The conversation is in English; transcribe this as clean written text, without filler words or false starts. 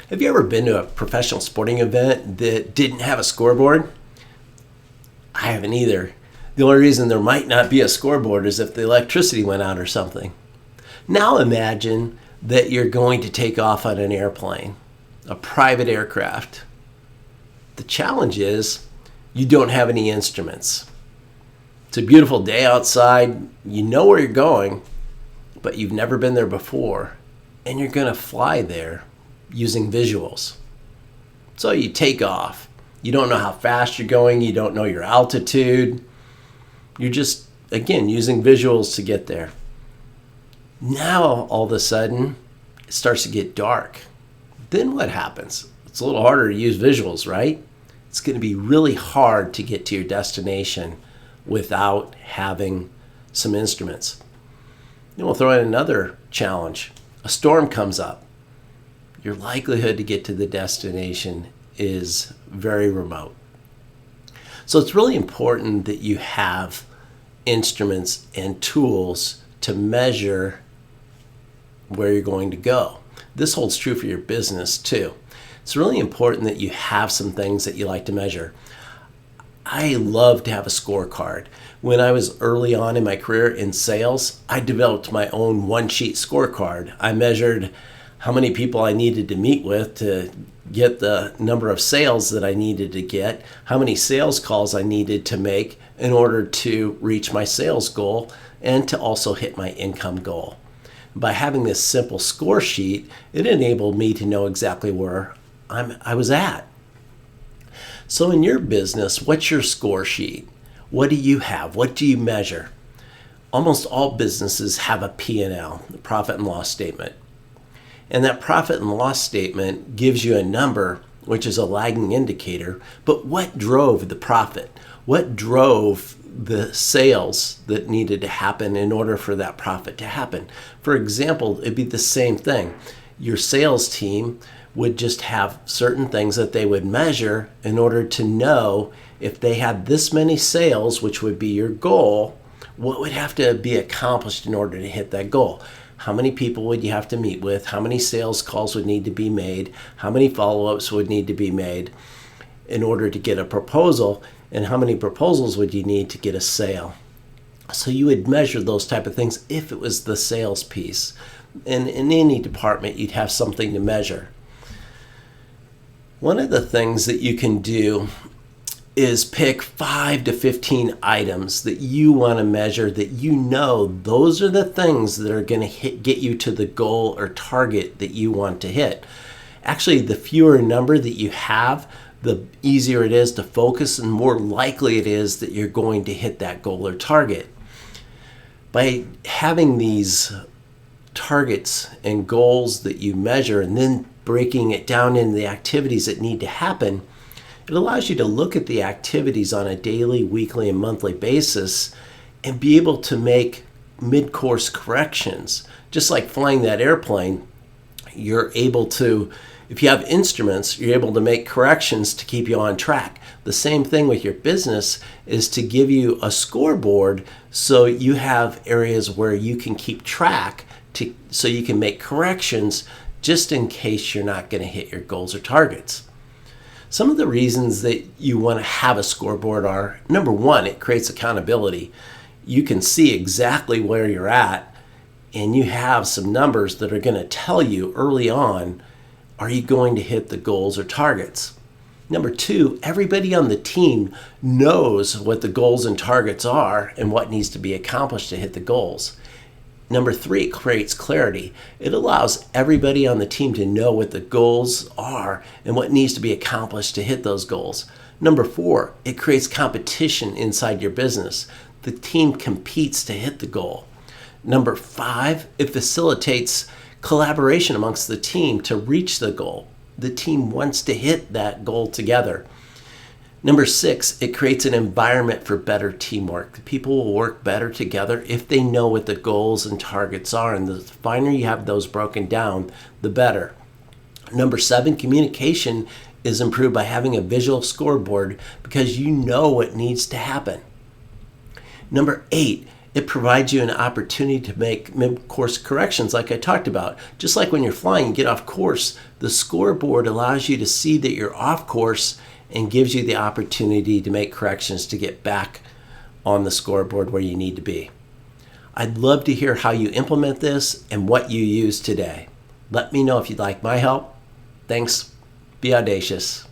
Have you ever been to a professional sporting event that didn't have a scoreboard? I haven't either. The only reason there might not be a scoreboard is if the electricity went out or something. Now imagine that you're going to take off on an airplane, a private aircraft. The challenge is you don't have any instruments. It's a beautiful day outside. You know where you're going, but you've never been there before, and you're going to fly there using visuals. So you take off. You don't know how fast you're going. You don't know your altitude. You're just, again, using visuals to get there. Now, all of a sudden, it starts to get dark. Then what happens? It's a little harder to use visuals, right? It's going to be really hard to get to your destination without having some instruments. Then we'll throw in another challenge. A storm comes up. Your likelihood to get to the destination is very remote. So it's really important that you have instruments and tools to measure where you're going to go. This holds true for your business too. It's really important that you have some things that you like to measure. I love to have a scorecard. When I was early on in my career in sales, I developed my own one-sheet scorecard. I measured how many people I needed to meet with to get the number of sales that I needed to get, how many sales calls I needed to make in order to reach my sales goal and to also hit my income goal. By having this simple score sheet, it enabled me to know exactly where I was at. So in your business, what's your score sheet? What do you have? What do you measure? Almost all businesses have a P&L, the profit and loss statement. And that profit and loss statement gives you a number, which is a lagging indicator. But what drove the profit? What drove the sales that needed to happen in order for that profit to happen? For example, it'd be the same thing. Your sales team would just have certain things that they would measure in order to know if they had this many sales, which would be your goal, what would have to be accomplished in order to hit that goal. How many people would you have to meet with? How many sales calls would need to be made? How many follow-ups would need to be made in order to get a proposal? And how many proposals would you need to get a sale? So you would measure those type of things if it was the sales piece. And in any department, you'd have something to measure. One of the things that you can do is pick 5 to 15 items that you want to measure, that you know those are the things that are going to get you to the goal or target that you want to hit. Actually, the fewer number that you have, the easier it is to focus and more likely it is that you're going to hit that goal or target. By having these targets and goals that you measure and then breaking it down into the activities that need to happen, it allows you to look at the activities on a daily, weekly, and monthly basis and be able to make mid-course corrections. Just like flying that airplane, you're able to, if you have instruments, you're able to make corrections to keep you on track. The same thing with your business is to give you a scoreboard so you have areas where you can keep track so you can make corrections just in case you're not going to hit your goals or targets. Some of the reasons that you want to have a scoreboard are, number one, it creates accountability. You can see exactly where you're at, and you have some numbers that are going to tell you early on, are you going to hit the goals or targets? Number two, everybody on the team knows what the goals and targets are and what needs to be accomplished to hit the goals. Number three, it creates clarity. It allows everybody on the team to know what the goals are and what needs to be accomplished to hit those goals. Number four, it creates competition inside your business. The team competes to hit the goal. Number five, it facilitates collaboration amongst the team to reach the goal. The team wants to hit that goal together. Number six, it creates an environment for better teamwork. People will work better together if they know what the goals and targets are, and the finer you have those broken down, the better. Number seven, communication is improved by having a visual scoreboard because you know what needs to happen. Number eight, It provides you an opportunity to make mid-course corrections like I talked about. Just like when you're flying, you get off course, the scoreboard allows you to see that you're off course and gives you the opportunity to make corrections to get back on the scoreboard where you need to be. I'd love to hear how you implement this and what you use today. Let me know if you'd like my help. Thanks. Be audacious.